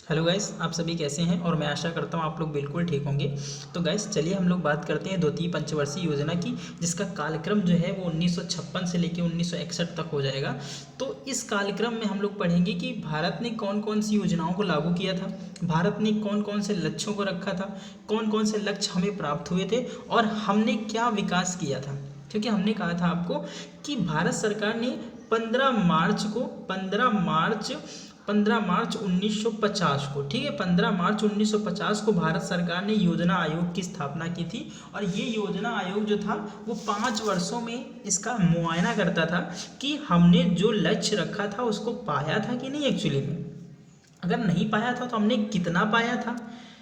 Hello guys, आप सभी कैसे हैं। और मैं आशा करता हूं आप लोग बिल्कुल ठीक होंगे। तो गाइस चलिए हम लोग बात करते हैं द्वितीय पंचवर्षीय योजना की, जिसका कार्यक्रम जो है वो 1956 से लेकर 1961 तक हो जाएगा। तो इस कार्यक्रम में हम लोग पढ़ेंगे कि भारत ने कौन कौन सी योजनाओं को लागू किया था, भारत ने कौन कौन से लक्ष्यों को रखा था, कौन कौन से लक्ष्य हमें प्राप्त हुए थे और हमने क्या विकास किया था। क्योंकि हमने कहा था आपको कि भारत सरकार ने 15 मार्च 1950 को, ठीक है, 15 मार्च 1950 को भारत सरकार ने योजना आयोग की स्थापना की थी। और ये योजना आयोग जो था वो 5 वर्षों में इसका मुआयना करता था कि हमने जो लक्ष्य रखा था उसको पाया था कि नहीं। एक्चुअली में अगर नहीं पाया था तो हमने कितना पाया था,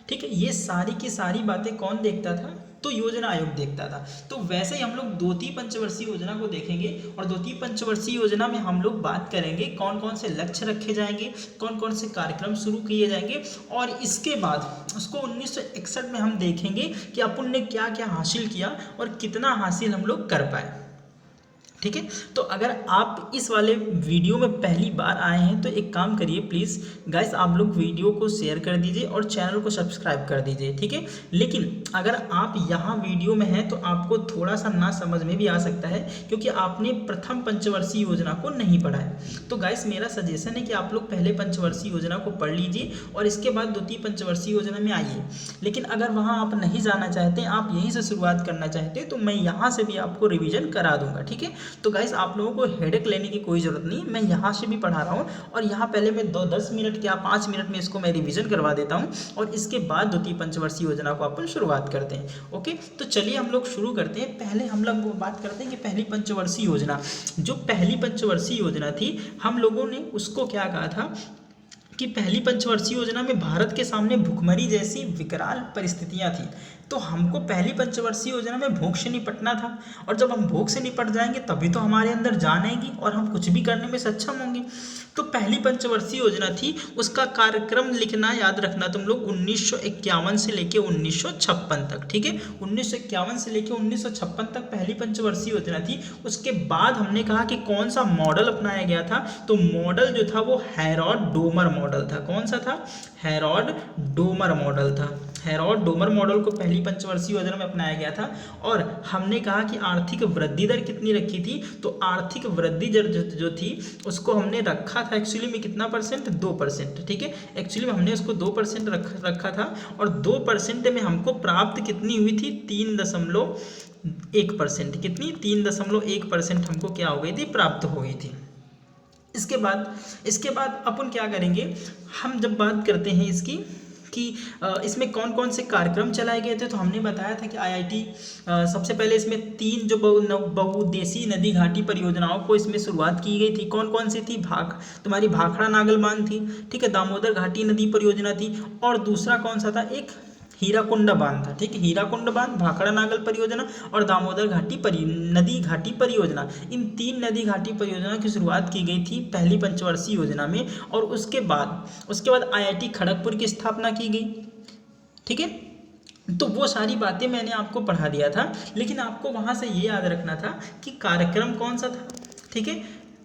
ठीक है। ये सारी की सारी बातें कौन देखता था, तो योजना आयोग देखता था। तो वैसे ही हम लोग द्वितीय पंचवर्षीय योजना को देखेंगे और द्वितीय पंचवर्षीय योजना में हम लोग बात करेंगे कौन कौन से लक्ष्य रखे जाएंगे, कौन कौन से कार्यक्रम शुरू किए जाएंगे और इसके बाद उसको 1961 में हम देखेंगे कि अपन ने क्या क्या हासिल किया और कितना हासिल हम लोग कर पाए, ठीक है। तो अगर आप इस वाले वीडियो में पहली बार आए हैं तो एक काम करिए प्लीज़ गाइस, आप लोग वीडियो को शेयर कर दीजिए और चैनल को सब्सक्राइब कर दीजिए, ठीक है। लेकिन अगर आप यहाँ वीडियो में हैं तो आपको थोड़ा सा ना समझ में भी आ सकता है क्योंकि आपने प्रथम पंचवर्षीय योजना को नहीं पढ़ा है। तो गाइस मेरा सजेशन है कि आप लोग पहले पंचवर्षीय योजना को पढ़ लीजिए और इसके बाद द्वितीय पंचवर्षीय योजना में आइए। लेकिन अगर वहाँ आप नहीं जाना चाहते, आप यहीं से शुरुआत करना चाहते हैं, तो मैं यहाँ से भी आपको रिविजन करा दूंगा, ठीक है। तो गाइस आप लोगों को हेडेक लेने की कोई ज़रूरत नहीं, मैं यहाँ से भी पढ़ा रहा हूँ और यहाँ पहले मैं 10 मिनट क्या 5 मिनट में इसको मैं रिवीजन करवा देता हूँ और इसके बाद द्वितीय पंचवर्षीय योजना को अपन शुरुआत करते हैं। ओके, तो चलिए हम लोग शुरू करते हैं। पहले हम लोग बात करते हैं कि पहली पंचवर्षीय योजना, जो पहली पंचवर्षीय योजना थी, हम लोगों ने उसको क्या कहा था कि पहली पंचवर्षीय योजना में भारत के सामने भूखमरी जैसी विकराल परिस्थितियां थी। तो हमको पहली पंचवर्षीय योजना में भूख से निपटना था और जब हम भूख से निपट जाएंगे तभी तो हमारे अंदर जान आएगी और हम कुछ भी करने में सक्षम होंगे। तो पहली पंचवर्षीय योजना थी, उसका कार्यक्रम लिखना याद रखना तुम लोग 1951 से लेके 1956 तक, ठीक है। 1951 से लेके 1956 तक पहली पंचवर्षीय योजना थी। उसके बाद हमने कहा कि कौन सा मॉडल अपनाया गया था, तो मॉडल जो था वो हेरोड-डोमर मॉडल था। कौन सा था? हेरोड-डोमर मॉडल था। हेरोड-डोमर मॉडल को पहली पंचवर्षीय योजना में अपनाया गया था। और हमने कहा कि आर्थिक वृद्धि दर कितनी रखी थी, तो आर्थिक वृद्धि दर जो थी उसको हमने रखा था एक्चुअली में कितना परसेंट, 2%, ठीक है। एक्चुअली में हमने उसको 2% रखा था और 2% में हमको प्राप्त कितनी हुई थी, 3.1%। कितनी? 3.1% हमको क्या हो गई थी, प्राप्त हो गई थी। इसके बाद अपन क्या करेंगे, हम जब बात करते हैं इसकी कि इसमें कौन कौन से कार्यक्रम चलाए गए थे, तो हमने बताया था कि आईआईटी सबसे पहले इसमें 3 जो बहुउद्देशीय नदी घाटी परियोजनाओं को इसमें शुरुआत की गई थी। कौन कौन सी थी? तुम्हारी भाखड़ा नागल बांध थी, ठीक है, दामोदर घाटी नदी परियोजना थी और दूसरा कौन सा था, एक हीराकुंड बांध था, ठीक है। हीराकुंड बांध, भाखड़ा नागल परियोजना और दामोदर नदी घाटी परियोजना, इन 3 नदी घाटी परियोजना की शुरुआत की गई थी पहली पंचवर्षीय योजना में। और उसके बाद आईआईटी खड़गपुर की स्थापना की गई, ठीक है। तो वो सारी बातें मैंने आपको पढ़ा दिया था, लेकिन आपको वहाँ से ये याद रखना था कि कार्यक्रम कौन सा था, ठीक है,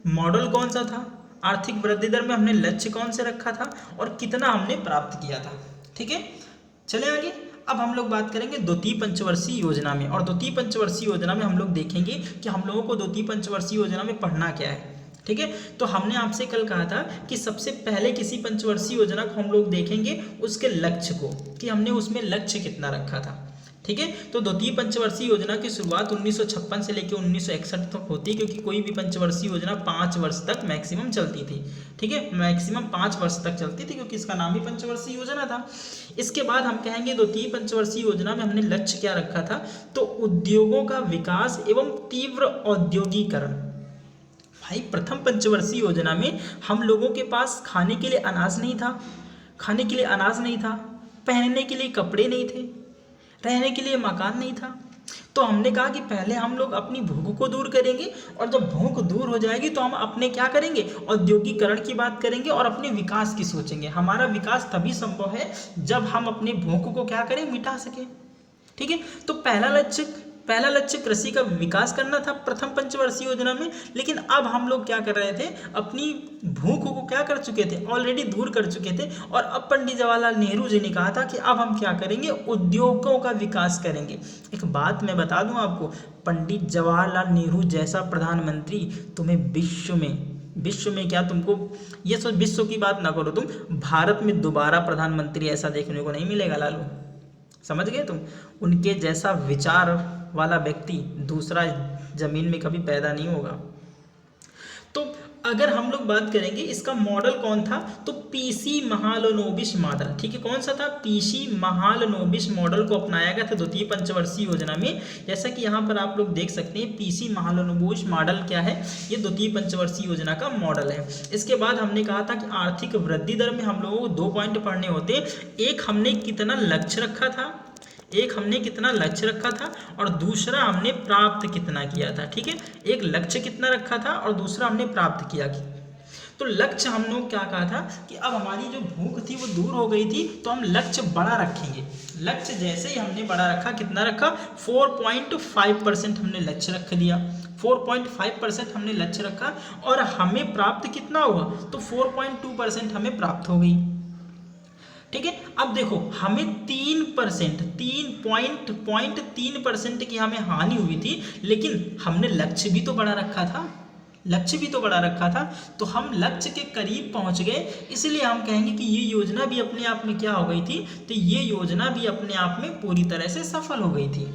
मॉडल कौन सा था, आर्थिक वृद्धि दर में हमने लक्ष्य कौन से रखा था और कितना हमने प्राप्त किया था, ठीक है। चले आगे। अब हम लोग बात करेंगे द्वितीय पंचवर्षीय योजना में, और द्वितीय पंचवर्षीय योजना में हम लोग देखेंगे कि हम लोगों को द्वितीय पंचवर्षीय योजना में पढ़ना क्या है, ठीक है। तो हमने आपसे कल कहा था कि सबसे पहले किसी पंचवर्षीय योजना को हम लोग देखेंगे उसके लक्ष्य को, कि हमने उसमें लक्ष्य कितना रखा था, ठीक है। तो द्वितीय पंचवर्षीय योजना की शुरुआत 1956 से लेकर 1961 तक होती है, क्योंकि कोई भी पंचवर्षीय योजना 5 वर्ष तक मैक्सिमम चलती थी, ठीक है, मैक्सिमम 5 वर्ष तक चलती थी, क्योंकि इसका नाम ही पंचवर्षीय योजना था। इसके बाद हम कहेंगे द्वितीय पंचवर्षीय योजना में हमने लक्ष्य क्या रखा था, तो उद्योगों का विकास एवं तीव्र औद्योगिकरण। भाई प्रथम पंचवर्षीय योजना में हम लोगों के पास खाने के लिए अनाज नहीं था, पहनने के लिए कपड़े नहीं थे, रहने के लिए मकान नहीं था। तो हमने कहा कि पहले हम लोग अपनी भूख को दूर करेंगे और जब भूख दूर हो जाएगी तो हम अपने क्या करेंगे, औद्योगिकरण की बात करेंगे और अपने विकास की सोचेंगे। हमारा विकास तभी संभव है जब हम अपने भूख को क्या करें, मिटा सकें, ठीक है। तो पहला लक्ष्य कृषि का विकास करना था प्रथम पंचवर्षीय योजना में, लेकिन अब हम लोग क्या कर रहे थे, अपनी भूख को क्या कर चुके थे, ऑलरेडी दूर कर चुके थे। और अब पंडित जवाहरलाल नेहरू जी ने कहा था कि अब हम क्या करेंगे, उद्योगों का विकास करेंगे। एक बात मैं बता दूं आपको, पंडित जवाहरलाल नेहरू जैसा प्रधानमंत्री तुम्हें विश्व में क्या, तुमको ये सोच, विश्व की बात ना करो तुम, भारत में दोबारा प्रधानमंत्री ऐसा देखने को नहीं मिलेगा लालू, समझ गए तुम। उनके जैसा विचार वाला व्यक्ति दूसरा जमीन में कभी पैदा नहीं होगा। तो अगर हम लोग बात करेंगे इसका मॉडल कौन था, तो पीसी महालनोबिस मॉडल, ठीक है, कौन सा था, पीसी महालनोबिस मॉडल को अपनाया गया था द्वितीय पंचवर्षीय योजना में। जैसा कि यहाँ पर आप लोग देख सकते हैं, पीसी महालनोबिस मॉडल क्या है, ये द्वितीय पंचवर्षीय योजना का मॉडल है। इसके बाद हमने कहा था कि आर्थिक वृद्धि दर में हम लोगों को 2 पॉइंट पढ़ने होते हैं। एक हमने कितना लक्ष्य रखा था, और दूसरा हमने प्राप्त कितना किया था, ठीक है। एक लक्ष्य कितना रखा था और दूसरा हमने प्राप्त किया। तो लक्ष्य हम लोग क्या कहा था कि अब हमारी जो भूख थी वो दूर हो गई थी, तो हम लक्ष्य बड़ा रखेंगे। लक्ष्य जैसे ही हमने बड़ा रखा, कितना रखा, 4.5% हमने लक्ष्य रख दिया, 4.5% हमने लक्ष्य रखा, और हमें प्राप्त कितना हुआ, तो 4.2% हमें प्राप्त हो गई, ठीक है। अब देखो हमें 3% की हमें हानि हुई थी, लेकिन हमने लक्ष्य भी तो बड़ा रखा था, तो हम लक्ष्य के करीब पहुंच गए। इसलिए हम कहेंगे कि ये योजना भी अपने आप में क्या हो गई थी, तो ये योजना भी अपने आप में पूरी तरह से सफल हो गई थी।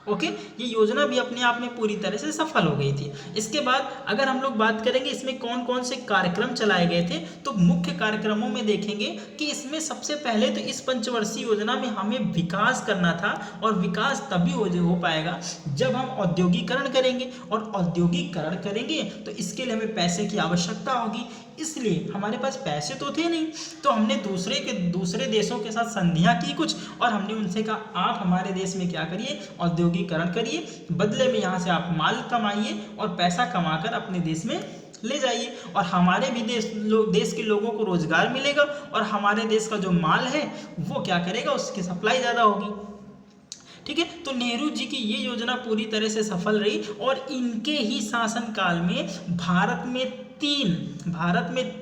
ओके, ये योजना भी अपने आप में पूरी तरह से सफल हो गई थी। इसके बाद अगर हम लोग बात करेंगे इसमें कौन कौन से कार्यक्रम चलाए गए थे, तो मुख्य कार्यक्रमों में देखेंगे कि इसमें सबसे पहले तो इस पंचवर्षीय योजना में हमें विकास करना था, और विकास तभी हो पाएगा जब हम औद्योगिकरण करेंगे, और औद्योगिकरण करेंगे तो इसके लिए हमें पैसे की आवश्यकता होगी। इसलिए हमारे पास पैसे तो थे नहीं, तो हमने दूसरे देशों के साथ संधियां की कुछ, और हमने उनसे कहा आप हमारे देश में क्या करिए, औद्योगिकरण करिए, बदले में यहाँ से आप माल कमाइए और पैसा कमाकर अपने देश में ले जाइए, और हमारे भी देश के लोगों को रोजगार मिलेगा, और हमारे देश का जो माल है वो क्या करेगा, उसकी सप्लाई ज़्यादा होगी, ठीक है। तो नेहरू जी की ये योजना पूरी तरह से सफल रही, और इनके ही शासनकाल में भारत में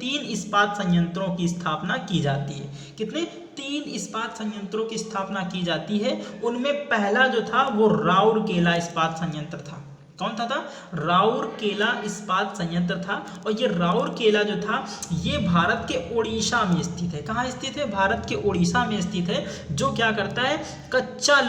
3 इस्पात संयंत्रों की स्थापना की जाती है। कितने, 3 इस्पात संयंत्रों की स्थापना की जाती है। उनमें पहला जो था वो राउरकेला इस्पात संयंत्र था। कौन था राउरकेला इस्पात संयंत्र था, और ये राउरकेला जो था ये भारत के ओडिशा में स्थित है। कहाँ स्थित है, भारत के ओडिशा में स्थित है, जो क्या करता है, कच्चा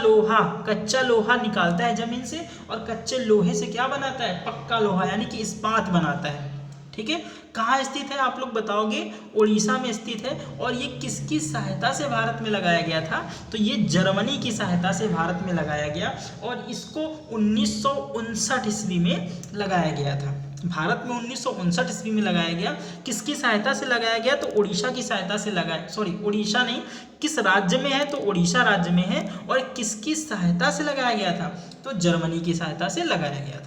लोहा निकालता है जमीन से, और कच्चे लोहे से क्या बनाता है, पक्का लोहा, यानी कि इस्पात बनाता है, ठीक है। कहाँ स्थित है आप लोग बताओगे, उड़ीसा में स्थित है। और ये किसकी सहायता से भारत में लगाया गया था, तो ये जर्मनी की सहायता से भारत में लगाया गया, और इसको 1959 ईस्वी में लगाया गया था। भारत में 1959 ईस्वी में लगाया गया। किसकी सहायता से लगाया गया, तो उड़ीसा की सहायता से लगाया, सॉरी उड़ीसा नहीं, किस राज्य में है, तो उड़ीसा राज्य में है। और किसकी सहायता से लगाया गया था, तो जर्मनी की सहायता से लगाया गया था।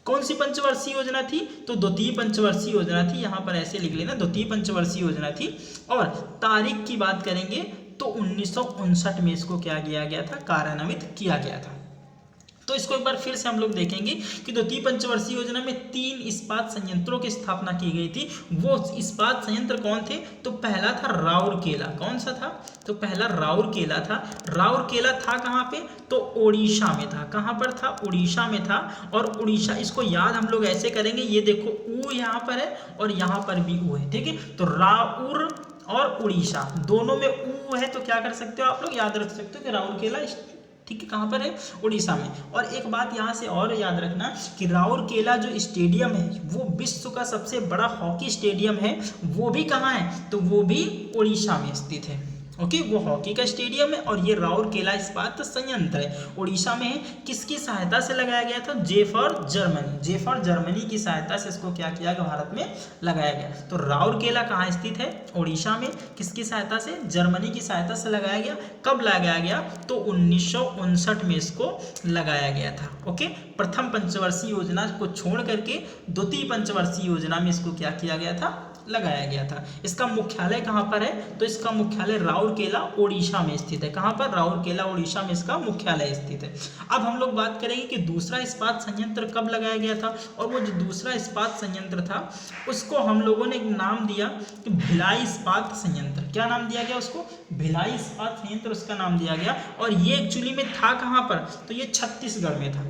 कौन सी पंचवर्षीय योजना थी, तो द्वितीय पंचवर्षीय योजना थी। यहाँ पर ऐसे लिख लेना, द्वितीय पंचवर्षीय योजना थी। और तारीख की बात करेंगे तो 1959 में इसको क्या किया गया था, कार्यान्वित किया गया था। तो इसको एक बार फिर से हम लोग देखेंगे कि द्वितीय पंचवर्षीय योजना में 3 इस्पात संयंत्रों की स्थापना की गई थी। वो इस्पात संयंत्र कौन थे, तो पहला था राउरकेला। कौन सा था, तो पहला राउरकेला था। राउरकेला था कहाँ पे, तो ओडिशा में था। कहाँ पर था, उड़ीसा में था। और उड़ीसा, इसको याद हम लोग ऐसे करेंगे, ये देखो ऊ यहाँ पर है और यहाँ पर भी ऊ है, ठीक है। तो राउर और उड़ीसा दोनों में ऊ है, तो क्या कर सकते हो आप लोग, याद रख सकते हो कि राउरकेला, ठीक है, कहाँ पर है, उड़ीसा में। और एक बात यहाँ से और याद रखना कि राउरकेला जो स्टेडियम है वो विश्व का सबसे बड़ा हॉकी स्टेडियम है। वो भी कहाँ है, तो वो भी उड़ीसा में स्थित है। ओके, वो हॉकी का स्टेडियम है, और ये राउरकेला इस्पात संयंत्र है, उड़ीसा में है। किसकी सहायता से लगाया गया था, जे फॉर जर्मनी की सहायता से इसको क्या किया गया, भारत में लगाया गया। तो राउरकेला कहाँ स्थित है, उड़ीसा में। किसकी सहायता से, जर्मनी की सहायता से लगाया गया। कब लगाया गया, तो 1959 में इसको लगाया गया था। ओके, प्रथम पंचवर्षीय योजना को छोड़ करके द्वितीय पंचवर्षीय योजना में इसको क्या किया गया था, लगाया गया था। इसका मुख्यालय कहाँ पर है? तो इसका मुख्यालय राउरकेला ओडिशा में स्थित है। कहाँ पर? राउरकेला ओडिशा में इसका मुख्यालय स्थित है। अब हम लोग बात करेंगे कि दूसरा इस्पात संयंत्र कब लगाया गया था, और वो जो दूसरा इस्पात संयंत्र था उसको हम लोगों ने एक नाम दिया कि भिलाई इस्पात संयंत्र। क्या नाम दिया गया उसको? भिलाई इस्पात संयंत्र उसका नाम दिया गया। और ये एक्चुअली में था कहाँ पर? तो ये छत्तीसगढ़ में था,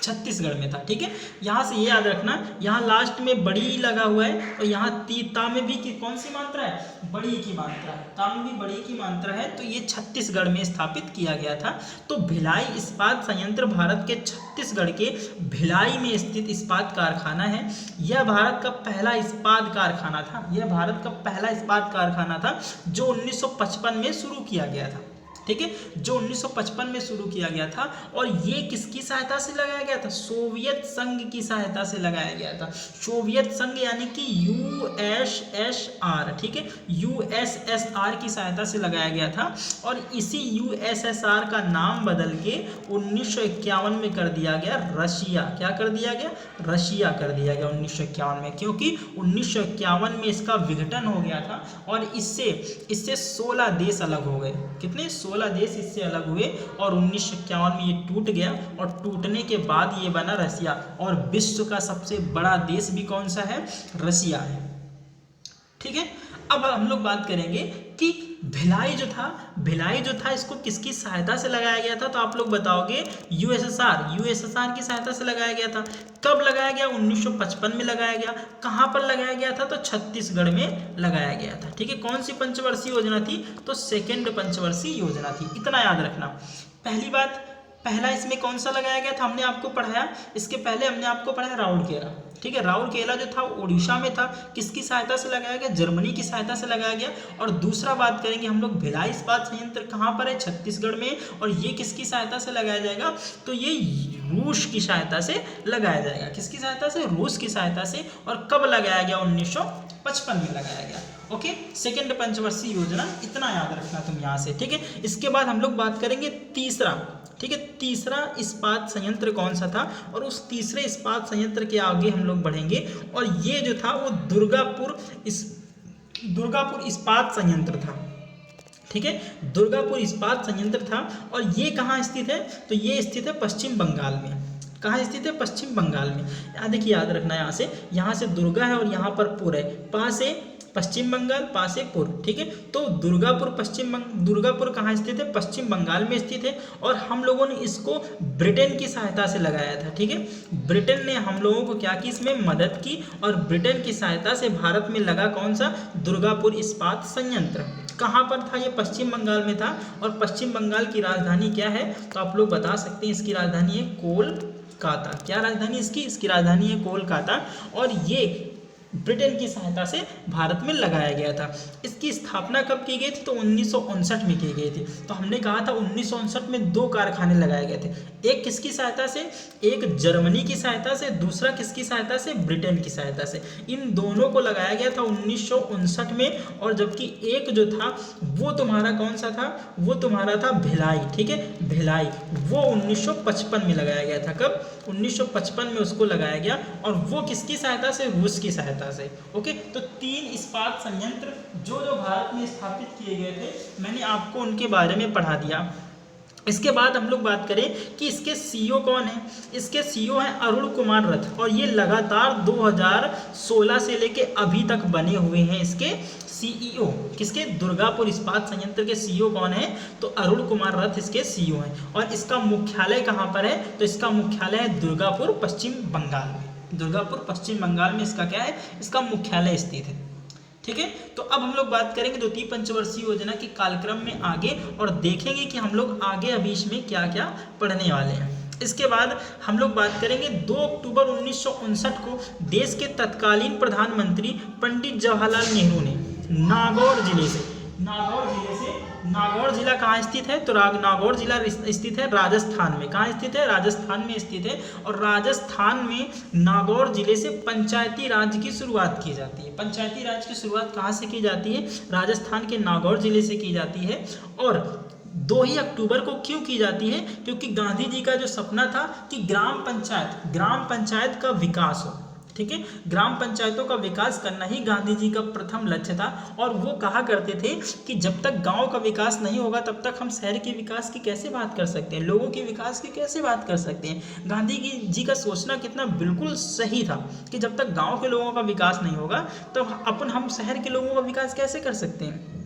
छत्तीसगढ़ में था। ठीक है, यहाँ से ये याद रखना, यहाँ लास्ट में बड़ी लगा हुआ है और यहाँ ता में भी कि कौन सी मात्रा है? बड़ी की मात्रा है, ता में भी बड़ी की मात्रा है। तो ये छत्तीसगढ़ में स्थापित किया गया था। तो भिलाई इस्पात संयंत्र भारत के छत्तीसगढ़ के भिलाई में स्थित इस्पात कारखाना है। यह भारत का पहला इस्पात कारखाना था, यह भारत का पहला इस्पात कारखाना था जो 1955 में शुरू किया गया था। ठीक है, जो 1955 में शुरू किया गया था। और ये किसकी सहायता से लगाया गया था? सोवियत संघ की सहायता से लगाया गया था। सोवियत संघ यानी कि यूएसएसआर, ठीक है, यूएसएसआर की सहायता से लगाया गया था। और इसी यूएसएसआर का नाम बदल के 1951 में कर दिया गया रशिया। क्या कर दिया गया? रशिया कर दिया गया 1951 में, क्योंकि 1951 में इसका विघटन हो गया था और इससे 16 देश अलग हो गए। कितने? 16 देश इससे अलग हुए और 1951 में ये टूट गया। और टूटने के बाद ये बना रसिया। और विश्व का सबसे बड़ा देश भी कौन सा है? रसिया है। ठीक है, अब हम लोग बात करेंगे कि भिलाई जो था इसको किसकी सहायता से लगाया गया था? तो आप लोग बताओगे यूएसएसआर की सहायता से लगाया गया था। कब लगाया गया? 1955 में लगाया गया। कहाँ पर लगाया गया था? तो छत्तीसगढ़ में लगाया गया था। ठीक है, कौन सी पंचवर्षीय योजना थी? तो सेकेंड पंचवर्षीय योजना थी। इतना याद रखना। पहली बात, पहला इसमें कौन सा लगाया गया था हमने आपको पढ़ाया, इसके पहले हमने आपको पढ़ाया राउरकेला। ठीक है, राउरकेला जो था उड़ीसा में था। किसकी सहायता से लगाया गया? जर्मनी की सहायता से लगाया गया। और दूसरा बात करेंगे हम लोग, भिलाई इस्पात संयंत्र कहाँ पर है? छत्तीसगढ़ में। और ये किसकी सहायता से लगाया जाएगा? तो ये रूस की सहायता से लगाया जाएगा। किसकी सहायता से? रूस की सहायता से। और कब लगाया गया? 1955 में लगाया गया। ओके, सेकेंड पंचवर्षीय योजना, इतना याद रखना तुम यहाँ से। ठीक है, इसके बाद हम लोग बात करेंगे तीसरा। ठीक है, तीसरा इस्पात संयंत्र कौन सा था? और उस तीसरे इस्पात संयंत्र के आगे हम लोग बढ़ेंगे। और ये जो था वो दुर्गापुर इस्पात संयंत्र था। ठीक है, दुर्गापुर इस्पात संयंत्र था। और ये कहाँ स्थित है? तो ये स्थित है पश्चिम बंगाल में। कहाँ स्थित है? पश्चिम बंगाल में। देखिए याद रखना, यहाँ से दुर्गा है और यहाँ पर पुर है। पास है पश्चिम बंगाल, पास है पुर। ठीक है, तो दुर्गापुर कहाँ स्थित है? पश्चिम बंगाल में स्थित है। और हम लोगों ने इसको ब्रिटेन की सहायता से लगाया था। ठीक है, ब्रिटेन ने हम लोगों को क्या की? इसमें मदद की। और ब्रिटेन की सहायता से भारत में लगा कौन सा? दुर्गापुर इस्पात संयंत्र। कहाँ पर था? ये पश्चिम बंगाल में था। और पश्चिम बंगाल की राजधानी क्या है? तो आप लोग बता सकते हैं, इसकी राजधानी है कोलकाता। क्या राजधानी इसकी राजधानी है कोलकाता। और ये ब्रिटेन की सहायता से भारत में लगाया गया था। इसकी स्थापना कब की गई थी? तो 1959 में की गई थी। तो हमने कहा था 1959 में 2 कारखाने लगाए गए थे। एक किसकी सहायता से? एक जर्मनी की सहायता से, दूसरा किसकी सहायता से? ब्रिटेन की सहायता से। इन दोनों को लगाया गया था 1959 में। और जबकि एक जो था वो तुम्हारा कौन सा था? वो तुम्हारा था भिलाई। ठीक है, भिलाई, वो 1955 में लगाया गया था। कब? 1955 में उसको लगाया गया। और वो किसकी सहायता से? रूस की सहायता से। ओके, तो 3 इस्पात संयंत्र जो भारत में स्थापित किए गए थे, मैंने आपको उनके बारे में पढ़ा दिया। इसके बाद हम लोग बात करें कि इसके सीईओ कौन है? इसके सीईओ हैं अरुण कुमार रथ। और ये लगातार 2016 से लेके अभी तक बने हुए हैं इसके सीईओ। किसके? दुर्गापुर इस्पात संयंत्र के सीईओ कौन है? तो अरुण कुमार रथ इसके सीईओ हैं। और इसका मुख्यालय कहाँ पर है? तो इसका मुख्यालय है दुर्गापुर, पश्चिम बंगाल में। दुर्गापुर पश्चिम बंगाल में इसका क्या है? इसका मुख्यालय स्थित है। ठीक है, तो अब हम लोग बात करेंगे द्वितीय पंचवर्षीय योजना के कालक्रम में आगे, और देखेंगे कि हम लोग आगे अभी इसमें क्या क्या पढ़ने वाले हैं। इसके बाद हम लोग बात करेंगे 2 अक्टूबर 1959 को देश के तत्कालीन प्रधानमंत्री पंडित जवाहरलाल नेहरू ने नागौर जिला कहाँ स्थित है? तो नागौर जिला स्थित है राजस्थान में। कहाँ स्थित है? राजस्थान में स्थित है। और राजस्थान में नागौर जिले से पंचायती राज की शुरुआत की जाती है। पंचायती राज की शुरुआत कहाँ से की जाती है? राजस्थान के नागौर जिले से की जाती है। और 2 ही अक्टूबर को क्यों की जाती है? क्योंकि गांधी जी का जो सपना था कि ग्राम पंचायत का विकास हो। ठीक है। ग्राम पंचायतों का विकास करना ही गांधी जी का प्रथम लक्ष्य था और वो कहा करते थे कि जब तक गांव का विकास नहीं होगा तब तक हम शहर के विकास की कैसे बात कर सकते हैं, लोगों के विकास की कैसे बात कर सकते हैं। गांधी जी का सोचना कितना बिल्कुल सही था कि जब तक गांव के लोगों का विकास नहीं होगा तो हम शहर के लोगों का विकास कैसे कर सकते हैं,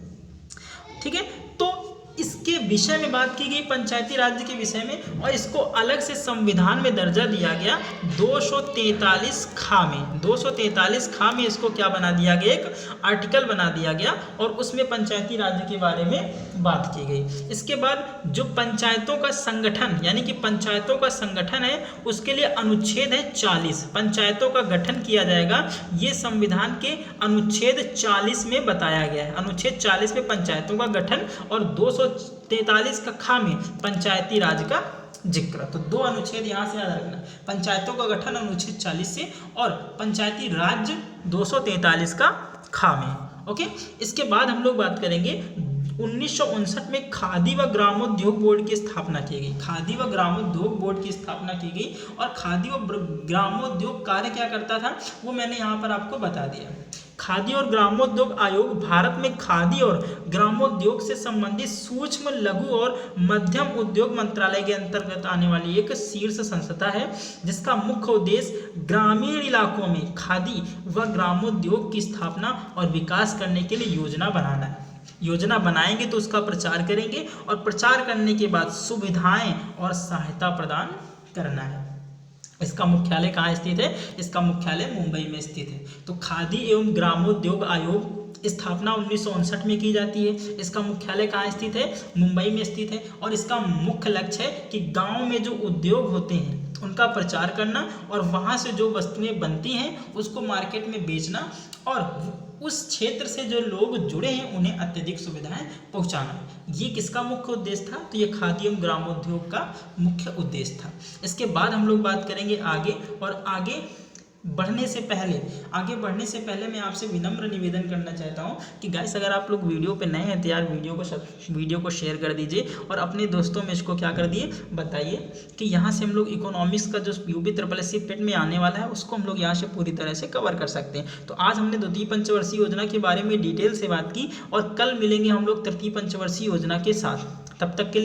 ठीक है। तो इसके विषय में बात की गई पंचायती राज्य के विषय में और इसको अलग से संविधान में दर्जा दिया गया 243 खा में। 243 खा में इसको क्या बना दिया गया, एक आर्टिकल बना दिया गया और उसमें पंचायती राज्य के बारे में बात की गई। इसके बाद जो पंचायतों का संगठन यानी कि पंचायतों का संगठन है उसके लिए अनुच्छेद है 40, पंचायतों का गठन किया जाएगा, ये संविधान के अनुच्छेद 40 में बताया गया है। अनुच्छेद 40 में पंचायतों का गठन और 243 का खा में पंचायती राज का जिक्र। तो दो अनुच्छेद यहाँ से याद रखना, पंचायतों का गठन अनुच्छेद 40 से और पंचायती राज 243 का खा में। ओके, इसके बाद हम लोग बात करेंगे 1959 में खादी व ग्रामोद्योग बोर्ड की स्थापना की गई। खादी व ग्रामोद्योग बोर्ड की स्थापना की गई और खादी व ग्रामोद्योग कार्य क्या करता था वो मैंने यहाँ पर आपको बता दिया। खादी और ग्रामोद्योग आयोग भारत में खादी और ग्रामोद्योग से संबंधित सूक्ष्म, लघु और मध्यम उद्योग मंत्रालय के अंतर्गत आने वाली एक शीर्ष संस्था है जिसका मुख्य उद्देश्य ग्रामीण इलाकों में खादी व ग्रामोद्योग की स्थापना और विकास करने के लिए योजना बनाना है। योजना बनाएंगे तो उसका प्रचार करेंगे और प्रचार करने के बाद सुविधाएं और सहायता प्रदान करना है। इसका मुख्यालय कहाँ स्थित है, इसका मुख्यालय मुंबई में स्थित है। तो खादी एवं ग्रामोद्योग आयोग स्थापना 1959 में की जाती है। इसका मुख्यालय कहाँ स्थित है, मुंबई में स्थित है और इसका मुख्य लक्ष्य है कि गांव में जो उद्योग होते हैं उनका प्रचार करना और वहाँ से जो वस्तुएं बनती हैं उसको मार्केट में बेचना और उस क्षेत्र से जो लोग जुड़े हैं उन्हें अत्यधिक सुविधाएं पहुंचाना। ये किसका मुख्य उद्देश्य था, तो ये खादी एवं ग्रामोद्योग का मुख्य उद्देश्य था। इसके बाद हम लोग बात करेंगे आगे और आगे बढ़ने से पहले मैं आपसे विनम्र निवेदन करना चाहता हूं कि गाइस अगर आप लोग वीडियो पे नए हैं तो यार वीडियो को शेयर कर दीजिए और अपने दोस्तों में इसको क्या कर दिए बताइए कि यहाँ से हम लोग इकोनॉमिक्स का जो यूपी SSSC पेट में आने वाला है उसको हम लोग यहाँ से पूरी तरह से कवर कर सकते हैं। तो आज हमने द्वितीय पंचवर्षीय योजना के बारे में डिटेल से बात की और कल मिलेंगे हम लोग तृतीय पंचवर्षीय योजना के साथ। तब तक के लिए